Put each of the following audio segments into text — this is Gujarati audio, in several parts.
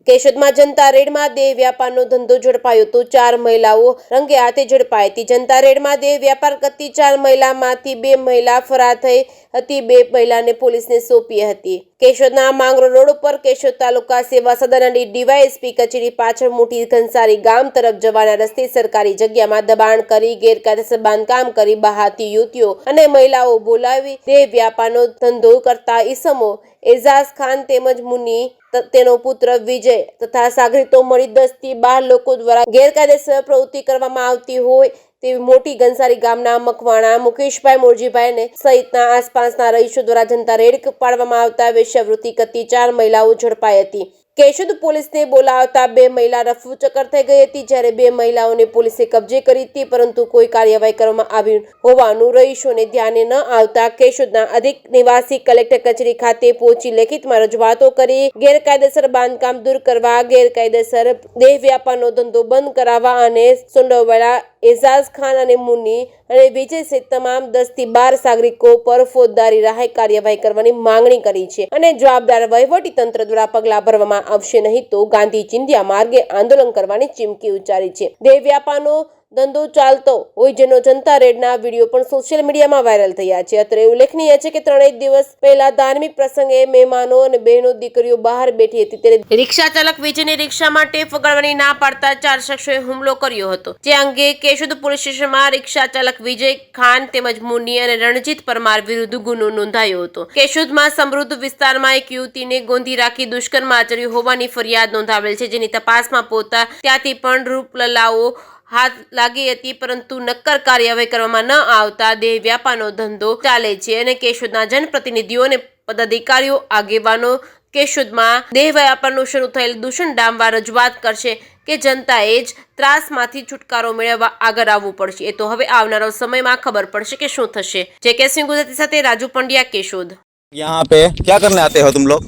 કેશોદમાં જનતા રેડમાં દેહ વ્યાપારનો ધંધો ઝડપાયો તો 4 મહિલાઓ રંગે હાથે ઝડપાઈ હતી। જનતા રેડમાં દેહ વ્યાપાર કરતી 4 મહિલામાંથી 2 મહિલા ફરાર થઈ હતી। 2 મહિલાને પોલીસને સોંપી હતી। કેશોદના માંગરોળ રોડ ઉપર કેશોદ તાલુકા સેવા સદનની ડીવાયએસપી કચેરી પાછળ મોટી ઘનસારી ગામ તરફ જવાના રસ્તે સરકારી જગ્યામાં દબાણ કરી ગેરકાયદેસર બાંધકામ કરી બહાતી યુવતીઓ અને મહિલાઓ બોલાવી દેહ વ્યાપારનો ધંધો કરતા ઈસમો એઝાઝ ખાન તેમજ મુની તેનો પુત્ર વિજય તથા સાગરીતો મળી 10 થી 12 લોકો દ્વારા ગેરકાયદેસર પ્રવૃત્તિ કરવામાં આવતી હોય તેવી મોટી ઘનસારી ગામના મકવાણા મુકેશભાઈ મોરજીભાઈને સહિતના આસપાસના રહીશો દ્વારા જનતા રેડ પાડવામાં આવતા વેશ્યાવૃત્તિ કરતી 4 મહિલાઓ ઝડપાઈ હતી। કેશોદ પોલીસને બોલાવતા 2 મહિલા રફુચક્કર થઈ ગઈ હતી, જ્યારે 2 મહિલાઓને પોલીસે કબજે કરી હતી, પરંતુ કોઈ કાર્યવાહી કરવામાં આવી હોવાનું રહીશોને ધ્યાને ન આવતા કેશોદના અધિક નિવાસી કલેક્ટર કચેરી ખાતે પહોંચી લેખિતમાં રજૂઆતો કરી ગેરકાયદેસર બાંધકામ દૂર કરવા, ગેરકાયદેસર દેહ વ્યાપારનો ધંધો બંધ કરાવવા અને સંડોવાયેલા એઝાઝ ખાન અને મુની અને વિજય સહિત તમામ 10 થી 12 સાગરિકો પર ફોજદારી રાહે કાર્યવાહી કરવાની માંગણી કરી છે અને જવાબદાર વહીવટી તંત્ર દ્વારા પગલાં ભરવામાં આવશે નહીં તો ગાંધી ચિંધ્યા માર્ગે આંદોલન કરવાની ચીમકી ઉચ્ચારી છે। દેહ વ્યાપારનો ધંધો ચાલતો હોય જેનો જનતા રેડના વિડીયો પણ સોશિયલ મીડિયામાં વાયરલ થયા છે। અત્રે ઉલ્લેખનીય છે કે 3 દિવસ પહેલા ધાર્મિક પ્રસંગે મહેમાનો અને બહેનો દીકરીઓ બહાર બેઠી હતી ત્યારે રિક્ષા ચાલક વિજયને રિક્ષામાં ટેપ વગાડવાની ના પાડતા 4 શખ્સોએ હુમલો કર્યો હતો, જે અંગે કેશોદ પોલીસ સ્ટેશનમાં રિક્ષા ચાલક વિજય ખાન તેમજ મુની અને રણજીત પરમાર વિરુદ્ધ ગુનો નોંધાયો હતો। કેશોદમાં સમૃદ્ધ વિસ્તારમાં એક યુવતીને ગોંધી રાખી દુષ્કર્મ આચર્યું હોવાની ફરિયાદ નોંધાવેલ છે, જેની તપાસમાં પોતા ત્યાંથી પણ રૂપલલાઓ હાથ લાગી હતી, પરંતુ નક્કર કાર્યવાહી કરવામાં ન આવતા દેહ વ્યાપારનો ધંધો ચાલે છે અને કેશોદના જનપ્રતિનિધિઓ અને પદાધિકારીઓ આગેવાનો કેશોદમાં દેહ વ્યાપારનું શરૂ થયેલ દૂષણ ડામવા રજૂઆત કરશે કે જનતાએ જ ત્રાસમાંથી છુટકારો મેળવવા આગળ આવવું પડશે। એ તો હવે આવનારા સમયમાં ખબર પડશે કે શું થશે। જેકે સિંહ ગુજરાતી સાથે રાજુ પંડ્યા, કેશોદ। यहाँ पे क्या करने आते हो तुम लोग?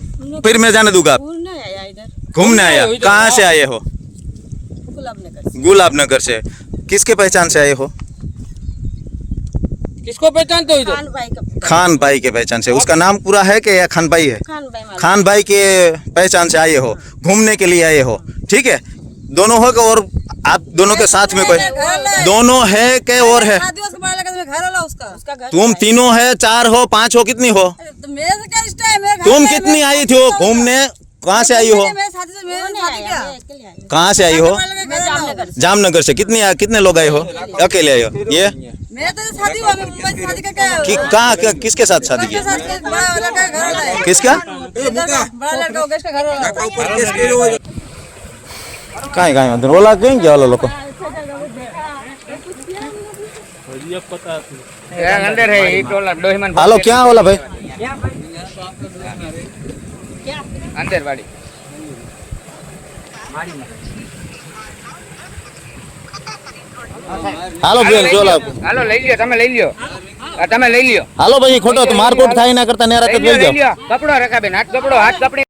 फिर मैं जाने दूंगा। घूमने आया? कहाँ से आए हो? गुलाबनगर से। किसके पहचान से आए हो? किसको पहचानते हो इधर? खान भाई के पहचान से। उसका नाम पूरा है कि या खान भाई है? खान भाई के पहचान से आए हो, घूमने के लिए आए हो, ठीक है? दोनों हो और आप दोनों के साथ में कोई दोनों है के और है? तुम तीनों है, 4 हो, 5 हो, कितनी हो? तुम कितनी आई थी हो घूमने? कहाँ से आई हो? कहाँ से आई हो? जामनगर से। कितने लोग आए हो? अकेले आए हो? ये कहाँ किसके साथ शादी की? किसका? कहाँ रोला कहीं क्या वाला लोग अंदर है एक टोला डोहीमान। हेलो, क्या वाला भाई? अंदर वाड़ी હાલો બેન જોલા હાલો લઈ લ્યો, તમે લઈ લ્યો, તમે લઈ લ્યો। હાલો ભાઈ, ખોટો તો મારકુટ થાય ના કરતા નેરા તક લઈ જાઓ। કપડો રખા બેન, હાથ કપડો, હાથ કપડી